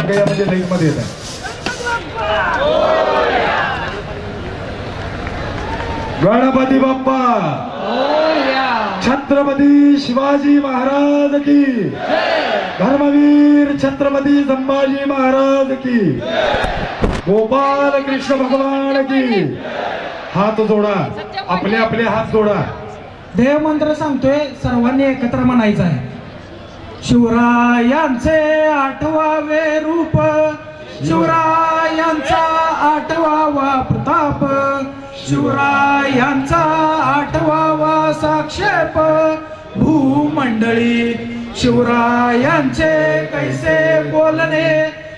म्हणजे लाईन मध्ये येत आहे. गणपती बाप्पा छत्रपती शिवाजी महाराज की, धर्मवीर छत्रपती संभाजी महाराज की, गोपाल कृष्ण भगवान की. हात जोडा, आपले आपले हात जोडा. देव मंत्र सांगतोय, सर्वांनी एकत्र म्हणायचं आहे. शिवरायांचे 8वावे रूप, शिवरायांचा 8वावा प्रताप, शिवरायांचा 8वावा साक्षेप. भूमंडळी शिवरायांचे कैसे बोलणे,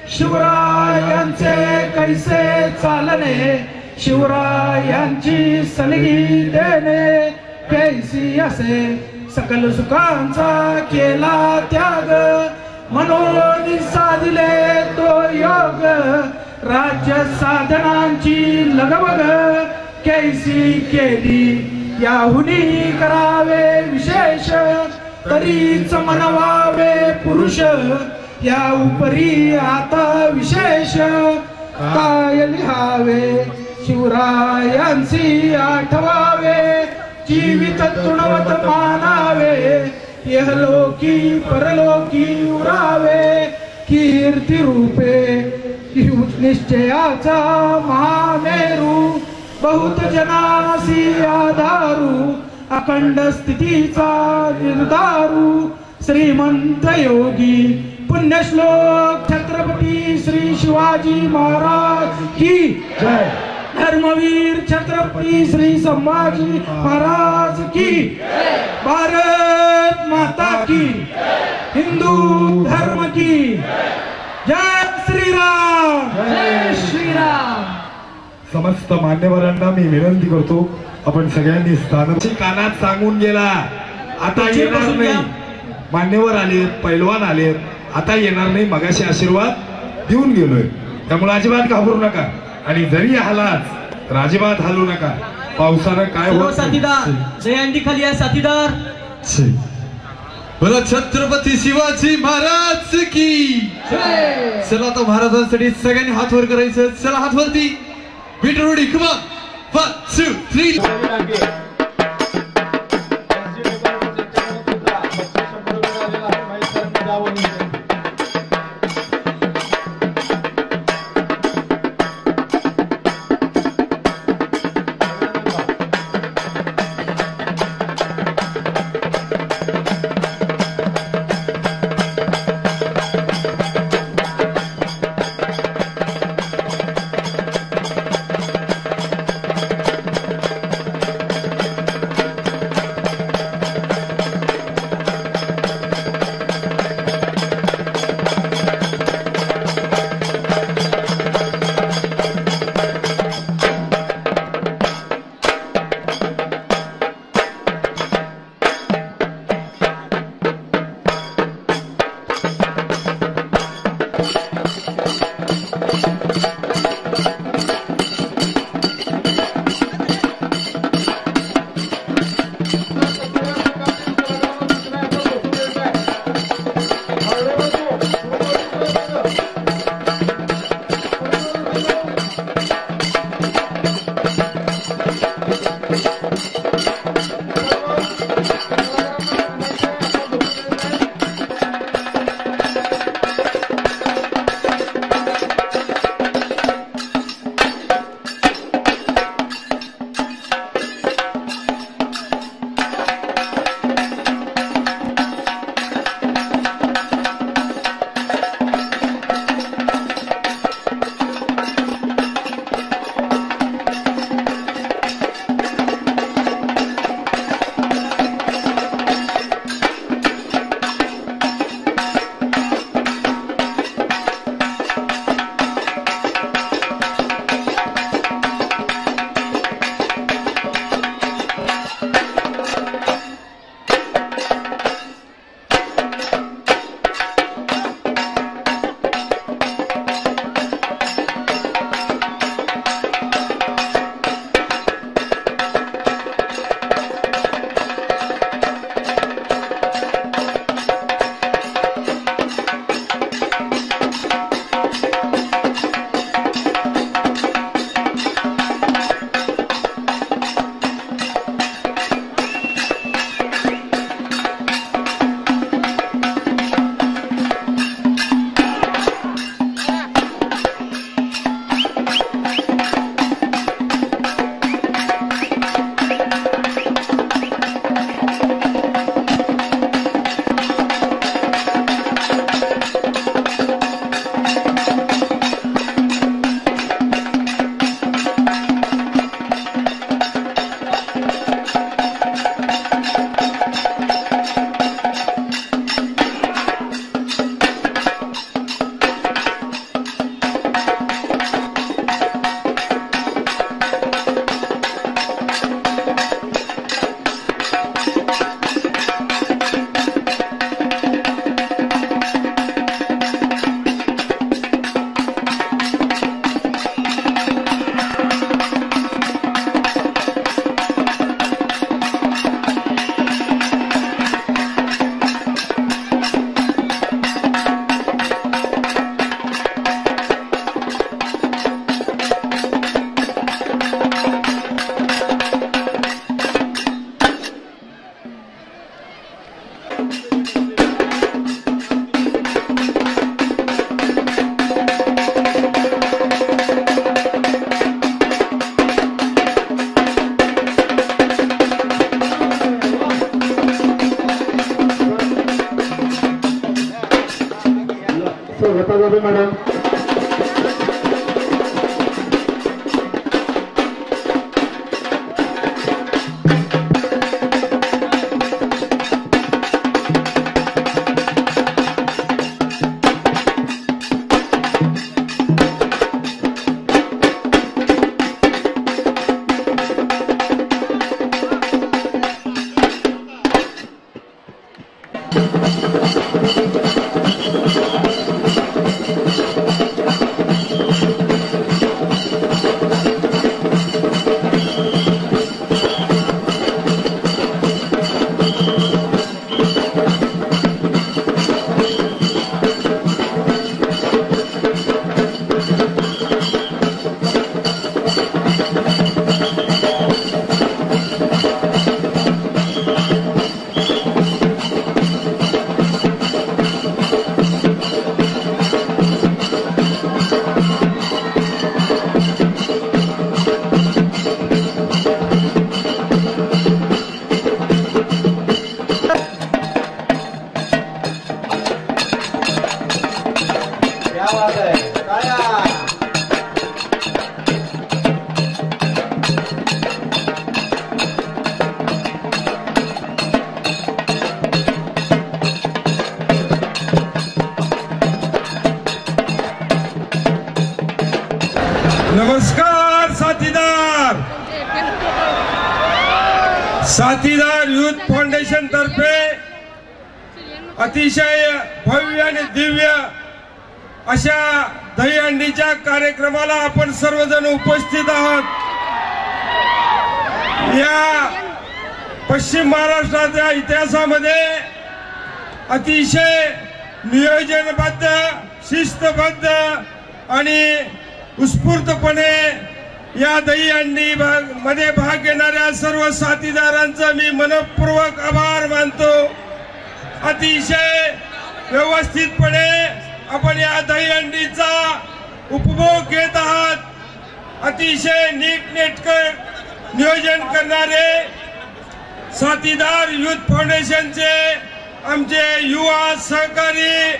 शिवरायांचे कैसे चालणे, शिवरायांची सलगी देणे कैसी असे. सकल सुखांचा केला त्याग, मनोनी साधिले तो योग. राज्य साधनांची लगबग कैसी केली, याहुनी करावे विशेष. तरीच मनवावे पुरुष, या उपरी आता विशेष. काय लिहावे शिवरायांची आठवावे, जीवित तृणवत मानावे. यहलोकी परलोकी उरावे, कीर्ती रूपे निश्चयाचा महामेरू. बहुत जनासी आधारू, अखंड स्थितीचा निर्धारू. श्रीमंत योगी पुण्यश्लोक छत्रपती श्री शिवाजी महाराज की जय. धर्मवीर छत्रपती श्री संभाजी महाराज की. भारत माता की, हिंदू धर्म की जय. श्रीराम, जय श्रीराम. समस्त मान्यवरांना मी विनंती करतो, आपण सगळ्यांनी स्थानाची कानात सांगून गेला. आता येणार नाही. मान्यवर आले, पैलवान आले, आता येणार नाही. मगाशी आशीर्वाद देऊन गेलोय, त्यामुळे अजिबात घाबरू नका. आणि जरी आलाच तर अजिबात हलू नका. पावसानं काय होत साथीदार, दयांडी खाली आहे साथीदार. बोला छत्रपती शिवाजी महाराज की. चला आता महाराजांसाठी सगळ्यांनी हात वर करायचं. चला हात वरती. बीट रोडी कम ऑन. 1 2 3. रवी मॅडम. नमस्कार साथीदार. साथीदार युथ फाउंडेशन तर्फे अतिशय भव्य आणि दिव्य अशा दहीहंडीच्या कार्यक्रमाला आपण सर्वजण उपस्थित आहात. या पश्चिम महाराष्ट्राच्या इतिहासामध्ये अतिशय नियोजनबद्ध, शिस्तबद्ध आणि उत्स्फूर्तपणे या दहीहंडी मध्ये भाग घेणाऱ्या सर्व साथीदारांचा मी मनपूर्वक आभार मानतो. अतिशय व्यवस्थितपणे आपण या दहीहंडीचा उपभोग घेत आहात. अतिशय नीटनेटकं नियोजन करणारे साथीदार युथ फाउंडेशनचे आमचे युवा सहकारी,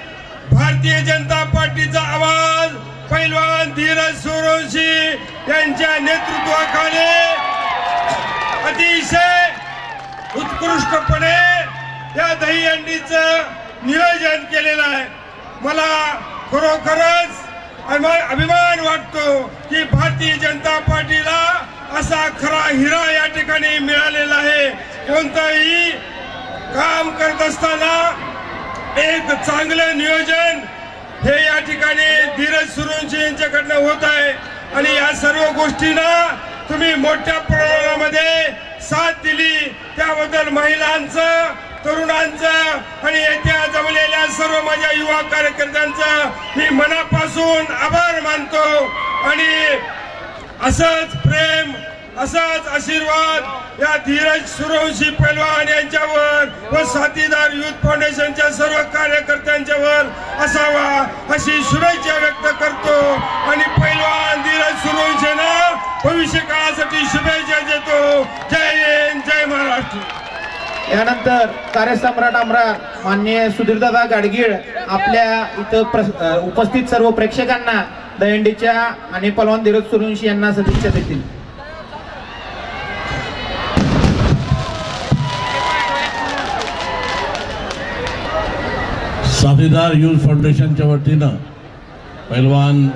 भारतीय जनता पार्टीचा आवाज पैलवान धीरज सूर्यवंशी यांच्या नेतृत्वाखाली अतिशय उत्कृष्टपणे या दहीहंडीचं नियोजन केलेलं आहे. मला खरोखरच अभिमान वाटतो की भारतीय जनता पार्टीला असा खरा हिरा या ठिकाणी मिळालेला आहे. कोणतंही काम करत असताना एक चांगलं नियोजन हे या ठिकाणी धीरज सूर्यवंशी यांच्याकडनं होत आहे आणि या सर्व गोष्टींना तुम्ही मोठ्या प्रमाणामध्ये साथ दिली त्याबद्दल महिलांचं, तरुणांचं आणि येत्या जमलेल्या सर्व माझ्या युवा कार्यकर्त्यांचं मी मनापासून आभार मानतो. आणि असंच प्रेम, असाच आशीर्वाद या धीरज सूर्यवंशी पैलवान यांच्यावर व साथीदार युथ फाउंडेशनच्या सर्व कार्यकर्त्यांच्यावर असावा अशी शुभेच्छा व्यक्त करतो. आणि पैलवान धीरज सूर्यवंशींना भविष्य काळासाठी शुभेच्छा देतो. जय हिंद, जय महाराष्ट्र. यानंतर कार्यसम्राट आमदार माननीय सुधीरदादा गाडगीळ आपल्या इथं उपस्थित सर्व प्रेक्षकांना दहीहंडीच्या आणि पैलवान धीरज सूर्यवंशी यांना शुभेच्छा देतील. साथीदार युथ फाउंडेशनच्या वतीनं पैलवान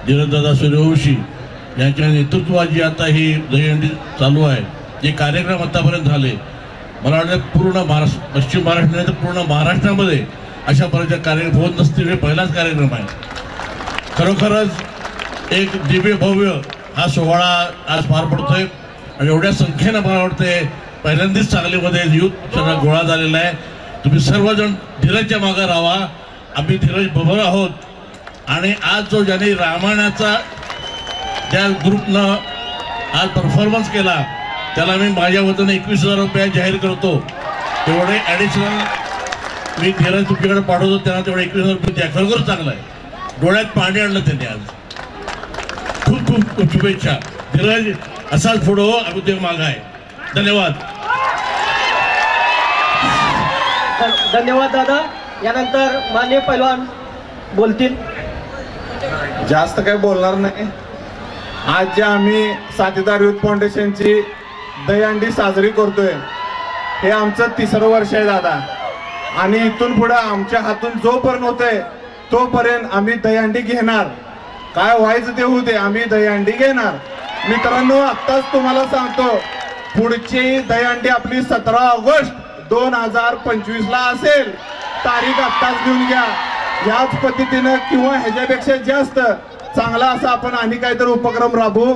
धीरजदादा सूर्यवंशी यांच्या नेतृत्वाची आता ही दहीहंडी चालू आहे. जे कार्यक्रम आतापर्यंत झाले मला वाटतं पूर्ण महाराष्ट्र, पश्चिम महाराष्ट्र नाही तर पूर्ण महाराष्ट्रामध्ये अशा प्रकारचे कार्यक्रम होत नसतील. हे पहिलाच कार्यक्रम आहे. खरोखरच एक दिव्य भव्य हा सोहळा आज पार पडतोय आणि एवढ्या संख्येनं मला वाटतंय पहिल्यांदाच सांगलीमध्ये युथ सगळा गोळा झालेला आहे. तुम्ही सर्वजण धीरजच्या मागे राहा. आम्ही धीरज बरोबर आहोत. आणि आज जो ज्याने रामायणाचा ज्या ग्रुपनं आज परफॉर्मन्स केला त्याला मी माझ्या वतीने 21,000 रुपये जाहीर करतो. तेवढे ॲडिशनल मी धीरज तुमच्याकडे पाठवतो. त्यांना तेवढे 21,000 रुपये द्या. खरोखर चांगलं आहे. डोळ्यात पाणी आणलं त्यांनी आज. खूप खूप शुभेच्छा. धीरज असाच पुढं हो. आम्ही ते मागं आहे. धन्यवाद. धन्यवाद दादा. यानंतर माननीय पैलवान बोलतील. जास्त काही बोलणार नाही. आज जे आम्ही साथीदार युथ फाउंडेशनची दहीहंडी साजरी करतोय हे आमचं 3रं वर्ष आहे दादा. आणि इथून पुढे आमच्या हातून जोपर्यंत होतंय तोपर्यंत आम्ही दहीहंडी घेणार. काय व्हायचं ते होऊ दे, आम्ही दहीहंडी घेणार. मित्रांनो, आत्ताच तुम्हाला सांगतो, पुढची दहीहंडी आपली 17 ऑगस्ट 2025 ला असेल. तारीख आत्ताच घेऊन घ्या. याच पद्धतीनं किंवा ह्याच्यापेक्षा जास्त चांगला असा आपण आणि काहीतरी उपक्रम राबवू.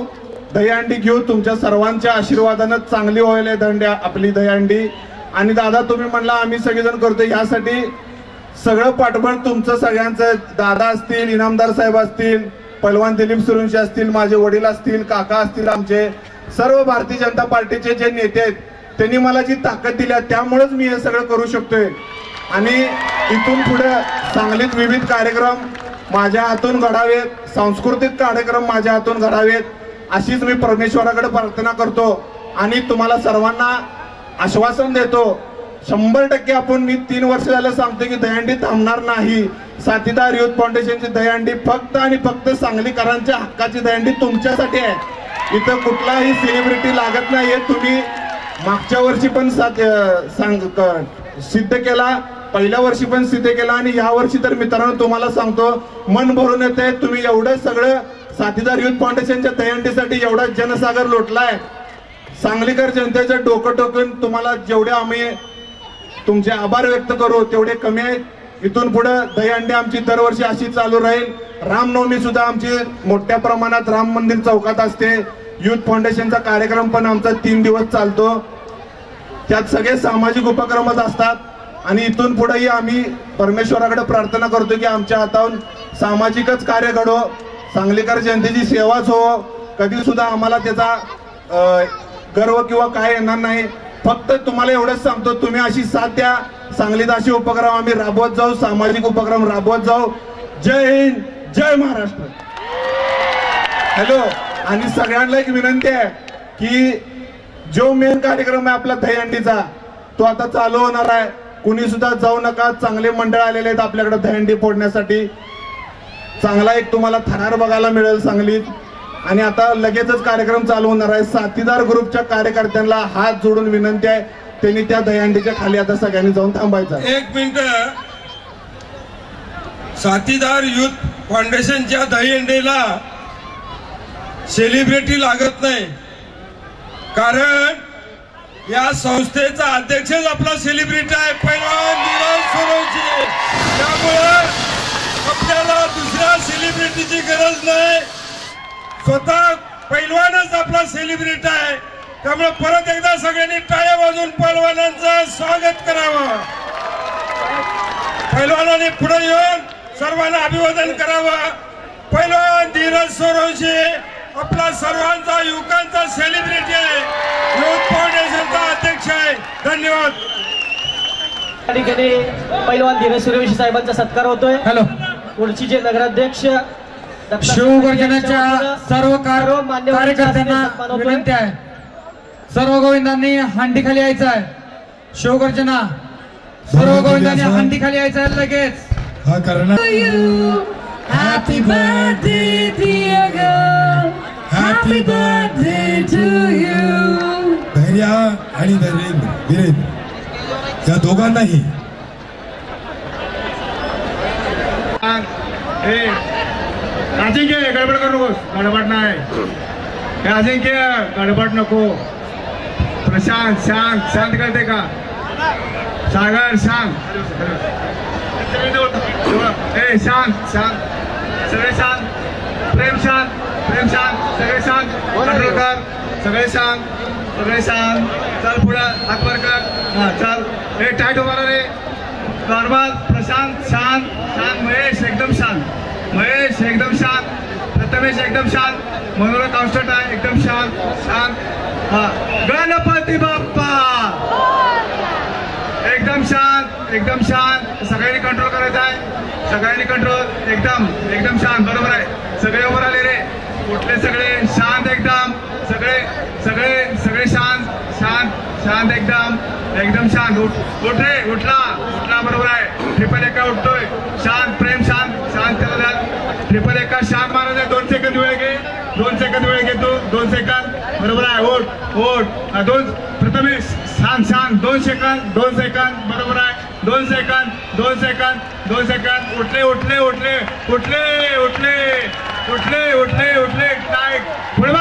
दहीहंडी घेऊ. तुमच्या सर्वांच्या आशीर्वादानं चांगली व्हायला आपली दहीहंडी. आणि दादा, तुम्ही म्हणला आम्ही सगळेजण करतो, यासाठी सगळं पाठबळ तुमचं सगळ्यांचं. दादा असतील, इनामदार साहेब असतील, पैलवान दिलीप सुरुंशी असतील, माझे वडील असतील, काका असतील, आमचे सर्व भारतीय जनता पार्टीचे जे नेते आहेत त्यांनी मला जी ताकद दिली त्यामुळेच मी हे सगळं करू शकतोय. आणि इथून पुढे सांगलीत विविध कार्यक्रम माझ्या हातून घडावेत, सांस्कृतिक कार्यक्रम माझ्या हातून घडावेत, अशीच मी परमेश्वराकडे प्रार्थना करतो. आणि तुम्हाला सर्वांना आश्वासन देतो, 100% आपण, मी 3 वर्ष झालं सांगतो की दहीहंडी थांबणार नाही. साथीदार युथ फाउंडेशनची दहीहंडी फक्त आणि फक्त सांगलीकरांच्या हक्काची दहीहंडी तुमच्यासाठी आहे. इथं कुठलाही सेलिब्रिटी लागत नाहीये. तुम्ही मागच्या वर्षी पण सिद्ध केला, पहिल्या वर्षी पण सिद्ध केला, आणि या वर्षी तर मित्रांनो तुम्हाला सांगतो मन भरून येते. तुम्ही एवढं सगळं साथीदार युथ फाउंडेशनच्या दहीहंडीसाठी एवढा जनसागर लोटलाय. सांगलीकर जनतेचं डोकं टोकून तुम्हाला जेवढे आम्ही तुमचे आभार व्यक्त करू तेवढे कमी आहेत. इथून पुढे दहीहंडी आमची दरवर्षी अशी चालू राहील. रामनवमी सुद्धा आमची मोठ्या प्रमाणात राम मंदिर चौकात असते. युथ फाउंडेशनचा कार्यक्रम पण आमचा 3 दिवस चालतो. त्यात सगळे सामाजिक उपक्रमच असतात. आणि इथून पुढेही आम्ही परमेश्वराकडे प्रार्थना करतो की आमच्या हातातून सामाजिकच कार्य घडो, सांगलीकर जनतेची सेवाच हो. कधी सुद्धा आम्हाला त्याचा गर्व किंवा काय येणार नाही. फक्त तुम्हाला एवढंच सांगतो, तुम्ही अशी साथ द्या. सांगलीत अशी उपक्रम आम्ही राबवत जाऊ, सामाजिक उपक्रम राबवत जाऊ. जय हिंद, जय महाराष्ट्र. हॅलो. आणि सगळ्यांना एक विनंती आहे की जो मेन कार्यक्रम आहे आपला दहीहंडीचा तो आता चालू होणार आहे. कुणी सुद्धा जाऊ नका. चांगले मंडळ आलेले आहेत आपल्याकडे दहीहंडी फोडण्यासाठी. चांगला एक तुम्हाला थरार बघायला मिळेल सांगलीत. आणि आता लगेचच कार्यक्रम चालू होणार आहे. साथीदार ग्रुपच्या कार्यकर्त्यांना हात जोडून विनंती आहे, त्यांनी त्या दहीहंडीच्या खाली आता सगळ्यांनी जाऊन थांबायचं. 1 मिनिट. साथीदार युथ फाउंडेशनच्या दहीहंडीला सेलिब्रिटी लागत नाही, कारण या संस्थेचा अध्यक्षच आपला सेलिब्रिटी आहे, पैलवान धीरज सुरुंशी. त्यामुळे आपल्याला दुसऱ्या सेलिब्रिटीची गरज नाही. स्वतः पैलवानच आपला सेलिब्रिटी आहे. त्यामुळे परत एकदा सगळ्यांनी टाळ्या वाजवून पैलवानांचं स्वागत करावं. पैलवानांनी पुढे येऊन सर्वांना अभिवादन करावं. पैलवान धीरज सुरुंशी आपला सर्वांचा युवकांचा सेलिब्रिटी आहे, युथ फाउंडेशनचा अध्यक्ष आहे. धन्यवाद. या ठिकाणी पैलवान धीरज सुरेश साहेबांचा सत्कार होतोय. हॅलो. पुढची जे नगराध्यक्ष शिवगर्जनाच्या सर्व कार्यकर्त्यांना विनंती आहे, सर्व गोविंदांनी हंडी खाली यायचं आहे. शिवगर्जना सर्व गोविंदांनी हंडी खाली यायचं आहे लगेच. हा करणार. Happy birthday dear girl, happy birthday to you. धैर्य आणि वीरेंद्र या दोघांनाही अजिंक्य गडबड करू नकोस. गडबड नाही. हे अजिंक्य गडबड नको. प्रशांत शांत शांत करते का. सागर शांत. ए शांत शांत. सगळे शांत. प्रेम शांत. प्रेम शांत. सगळे शांत. कर. सगळे शांत. सगळे शांत. चल पुढे हात वर कर. हा चल. ए टाईट उभा रे. नॉर्मल. प्रशांत शांत. शांत. महेश एकदम शांत. महेश एकदम शांत. प्रथमेश एकदम शांत. मनोहर कॉन्स्टंट आहे एकदम शांत. शांत. हा. गणपती बाप्पा एकदम शांत. एकदम शांत. सगळ्यांनी कंट्रोल करायचं आहे. सगळ्यांनी कंट्रोल. एकदम एकदम शांत. बरोबर आहे. सगळे उभं राहिले रे. कुठले सगळे शांत एकदम. सगळे सगळे सगळे शांत. शांत शांत एकदम एकदम शांत. उठ रे. उठला. उठला. बरोबर आहे. ट्रिपल एका उठतोय. शांत. प्रेम शांत. शांत. त्याला ट्रिपल एका शान मारायचा 2 सेकंद वेळ घे 2 सेकंद वेळ घेतो 2 सेकंद बरोबर आहे ओट 2 प्रथमेश शान 2 सेकंद बरोबर आहे 2 सेकंद उठले काय पुढे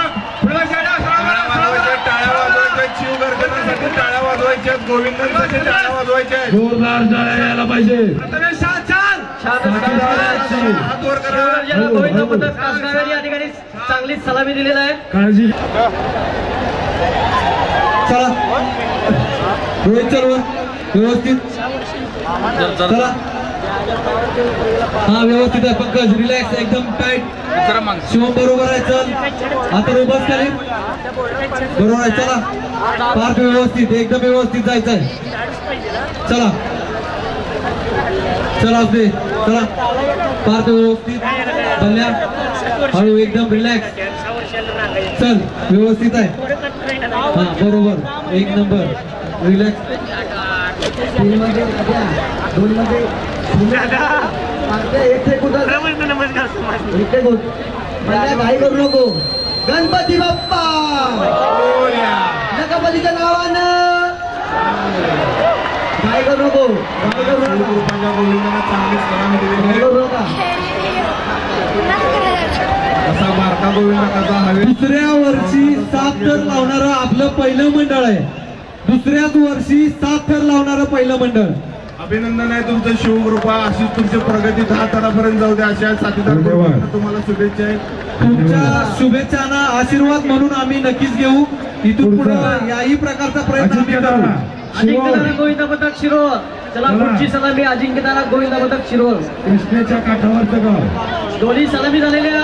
टाळ्या वाजवायच्या शिवगर्जनासाठी टाळ्या वाजवायच्या गोविंदांसाठी टाळ्या वाजवायच्या जोरदार टाळ्या यायला पाहिजे. प्रथमेश गोविंद पथक कासगाव या ठिकाणी चांगली सलामी दिलेला आहे. काळजी चला रोहित चलवा व्यवस्थित चला. हा व्यवस्थित आहे पंकज रिलॅक्स एकदम टाईट. शिवम बरोबर आहे चल आता रोबस खाली बरोबर आहे चला. पार्क व्यवस्थित एकदम व्यवस्थित जायचं आहे. चला चला असते चला पार्क व्यवस्थित भल्या हळू एकदम रिलॅक्स चल व्यवस्थित आहे. हा बरोबर 1 नंबर रिलॅक्स. घाई करू नको. गणपती बाप्पा गणपतीच्या नावानं घाई करू नको. चांगली सलामी दिलेली असा बारका गोविंद कसा हवे. दुसऱ्या वर्षी 7 थर लावणारं आपलं पहिलं मंडळ आहे. दुसऱ्याच वर्षी 7 थर लावणारं पहिलं मंडळ. अभिनंदन आहे तुमचं शिवकृपा अशीच तुमची प्रगती 10 थरापर्यंत जाऊ द्या. अशा साथीदार तुम्हाला शुभेच्छा आहेत. तुमच्या शुभेच्छांना आशीर्वाद म्हणून आम्ही नक्कीच घेऊ. इथून पुढे याही प्रकारचा प्रयत्न आम्ही करू. अजिंक्यतारा गोविंद पथक शिरोळ चला पुढची सलामी अजिंक्यतारा गोविंद पथक शिरोळ कृष्णेच्या काठावरचं गाव दोन्ही सलामी झालेल्या.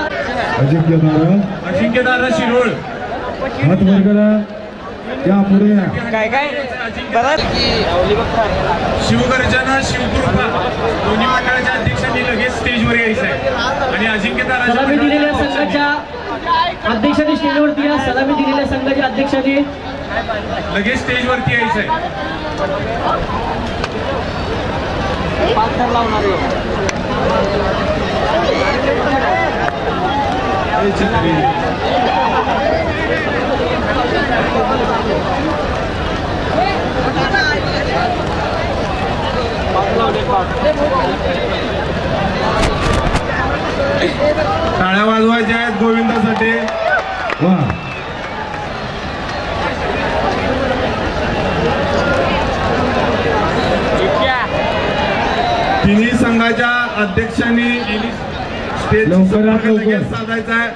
अजिंक्यतारा शिरोळ हात वर करा या पुढे या. शिवगर्जना शिवकृपा दोन्ही मंडळाच्या अध्यक्षांनी लगेच स्टेजवर यायचं आहे आणि अजिंक्यतारा सलामी दिलेल्या संघाच्या अध्यक्षांनी स्टेजवरती या. सलामी दिलेल्या संघाच्या अध्यक्षांनी लगेच स्टेजवरती यायचंय. टाळ्या वाजवायच्या आहेत गोविंदासाठी. वा तिन्ही संघाच्या अध्यक्षांनी लवकरात लवकर साधायचा आहे.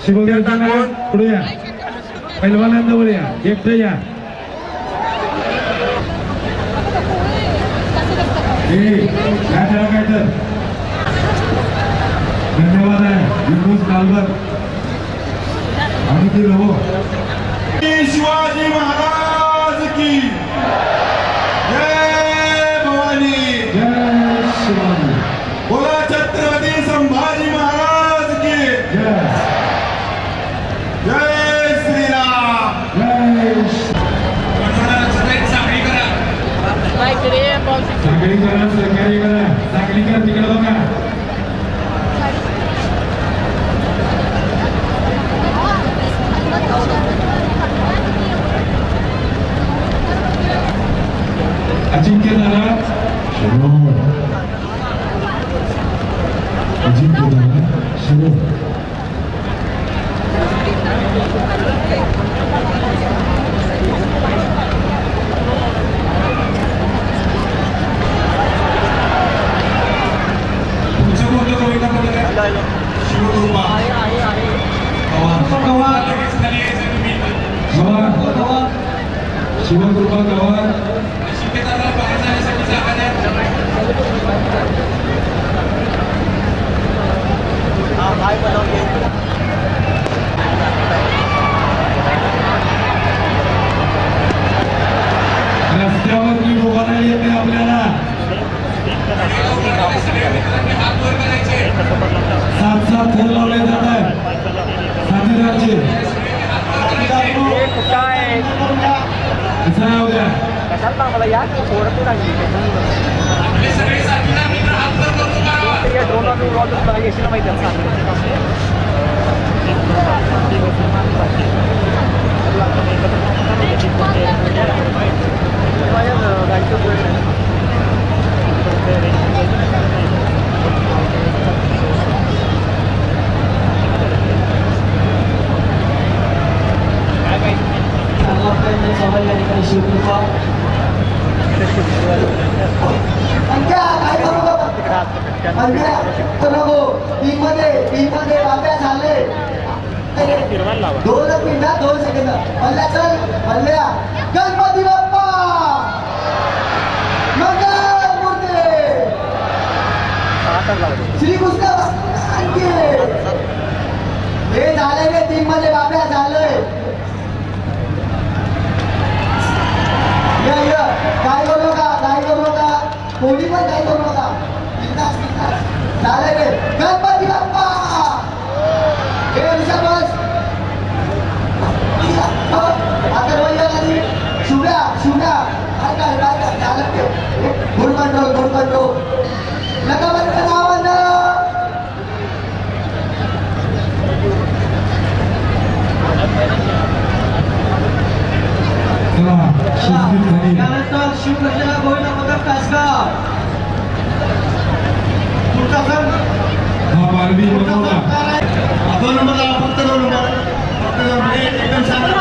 शिवगर्जना पुढे या. पैलवानांजवळ या. एकटं या. काय तर धन्यवाद आहे विनोद कालवर आणि ती रहो. शिवाजी महाराज की जय भवानी. जय शिवाजी. बोला छत्रपती संभाजी महाराज की जय जय श्रीराम. जय चांगली करा चांगली करा सहकार्य करा. चांगली करा तिकडे बघा. अजिंक्यतारा शिरोळ. अजिंक्यतारा शिरोळ. तुमचं कोणतं कविता पडलं आहे? शिवकृपा लगेच खाली यायचं तुम्ही. शिवकृपा गवार शिकेदाराला बाहेर जाण्यासाठी जागा द्या. रस्त्यावरती उभारता येत नाही आपल्याला. हात वर करायचे. 7 थर लावले जात आहेत साथीदारचे. कसं आहे उद्या आपले सगळे साथीदार मित्र हात वर करून उभा राहा. 2 सेकंद हल्ल्या चल हल्ल्या गणपती बाप्पा मंगल मूर्ती श्रीकृष्ण आणखी हे झाले रे 3 मध्ये बाप्या झालंय या काय करू नका कोणी पण काय करू नका झाले रे गणपती बाप्पा हे ऋषभस आता रोहिया नदी शुभ्या काय झालं ते गुड कंट्रोल नका बंद नावानं त्यानंतर शिवप्रजना गोविंद मदत तासगाव तुमचा सर हा बारबी बनवला 2 नंबरला फक्त 2 नंबर एकदम शांत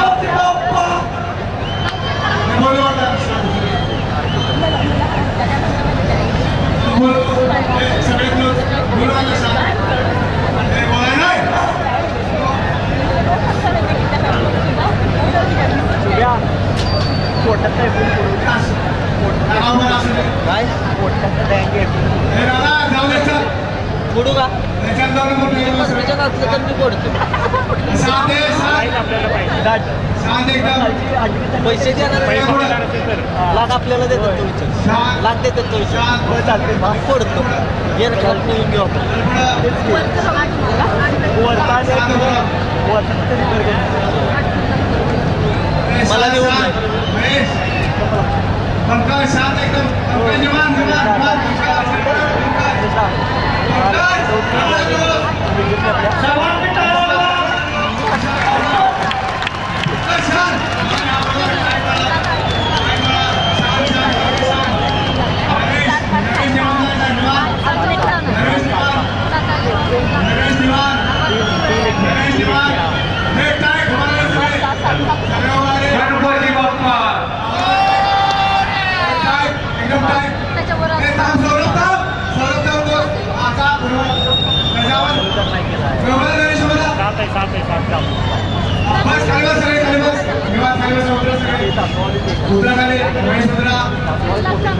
फोडू का पैसे लाख आपल्याला देतात तो विचार लाख देतात तो विचार चालते फोडतो गेअर घालून घेऊ मला देऊन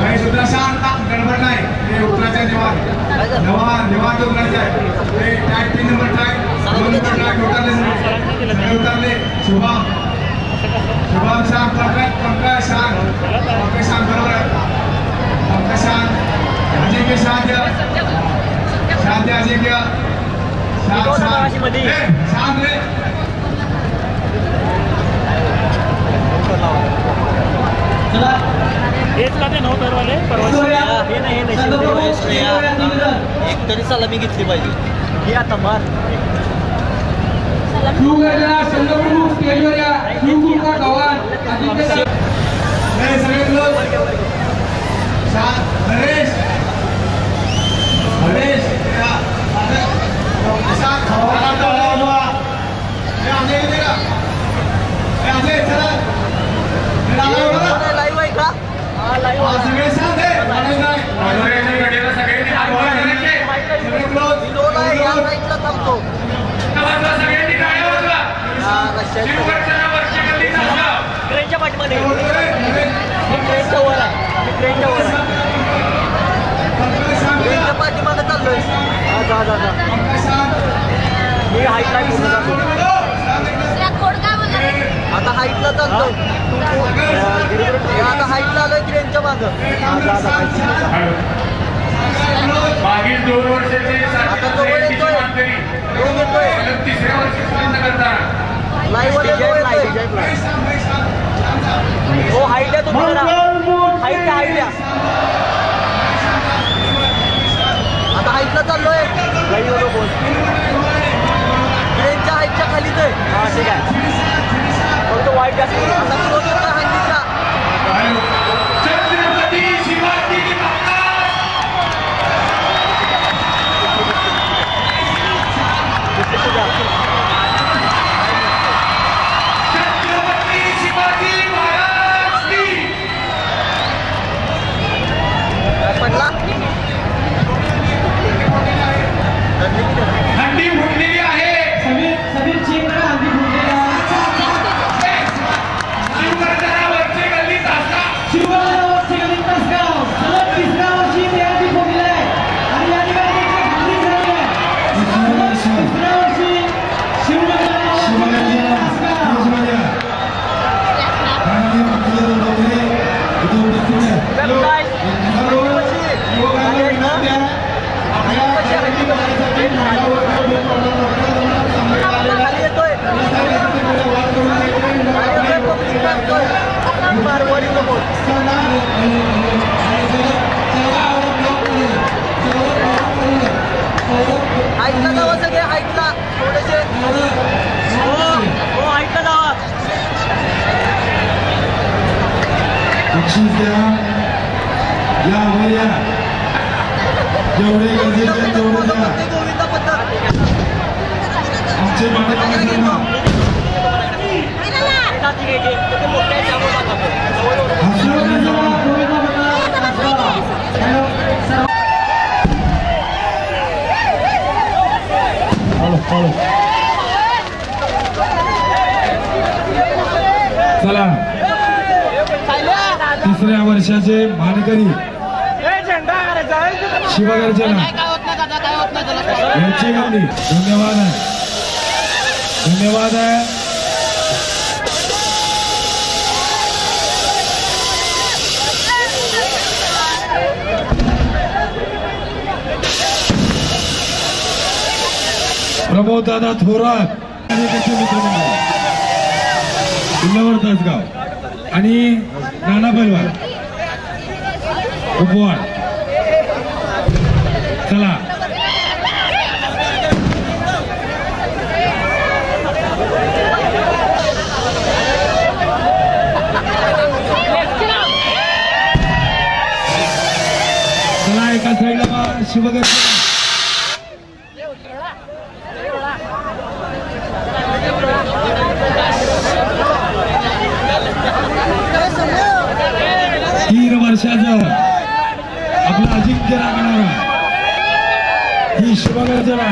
महेशुद्रा शांत गडबड नाही ते उत्तराच्या निवांत उतरायचं आहे tag 3 number tag 2 number tag उतरले शुभम शांत पंकज शांत बरोबर आहे पंकज शांत अजिंक्य शांत अजिंक्य शांत रे एक तरी सलामी घेतली पाहिजे हे आता मार लाईव्ह आहे का ट्रेनच्या पाठीमध्ये ट्रेनच्या वर आहे ट्रेनच्या पाठीमागे चाललोय मी हाईटला आता हाईटला चालतोय आता हाईटला आलोय ट्रेनच्या मागं मागील 2 वर्षाचे आता जवळ येतोय तिसऱ्या वर्षी प्रयत्न करतात लाईव्ह हो हाईट आहे तुम्हाला हाईट द्या आता हाईटला चाललोय त्यांच्या हाईटच्या खालीच आहे. हा ठीक आहे. फक्त वाईट जास्त आता तो होता हंडीचा. छत्रपती शिवाजी महाराज छत्रपती शिवाजी महाराज की पडला हंडी फुटलेली आहे. शिवगर्जनावरचे गल्लीत असतात. हाईटला जावा सगळे हाईटला थोडेसे हो हाईटला जावा. बक्षीस द्या या वया जेवढे गरजेचे तेवढे द्या. गोविंदा पद्धत आमचे मान्यवर चला तिसऱ्या वर्षाचे मानकरी शिवगर्जना यांची गावली. धन्यवाद आहे. धन्यवाद आहे. प्रमोद दादा थोरात आणि त्याचे मित्रमंडळ किल्ल्यावर तासगाव आणि नाना पैलवान उपवाड. चला चला एका साईडला शिवगर्जना तीन वर्षाचं आपलं अजिंक्य राखणारा ही शिवगर्जना